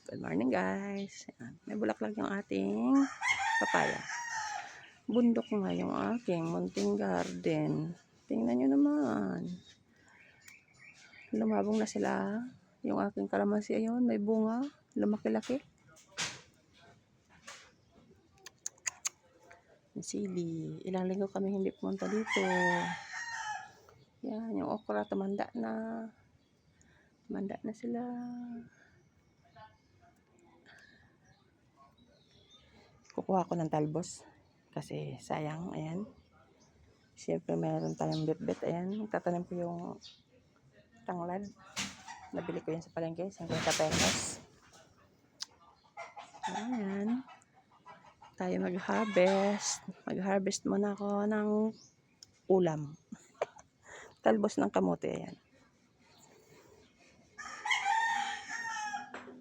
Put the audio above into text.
Good morning guys. Ayan. May bulaklak yung ating papaya. Bundok nga yung aking munting garden. Tingnan nyo naman. Lumabong na sila. Yung aking kalamansi ayun, may bunga. Lumaki-laki. Sili. Ilang linggo kami hindi pumunta dito. Yan, yung okra tumanda na. Tumanda na sila. Kukuha ko ng talbos kasi sayang. Ayan, siyempre meron tayong bitbit. Ayan, tatanim ko yung tanglad, nabili ko yan sa palengke, 50 pesos. Ayan, tayo mag-harvest muna ako ng ulam. Talbos ng kamote. Ayan,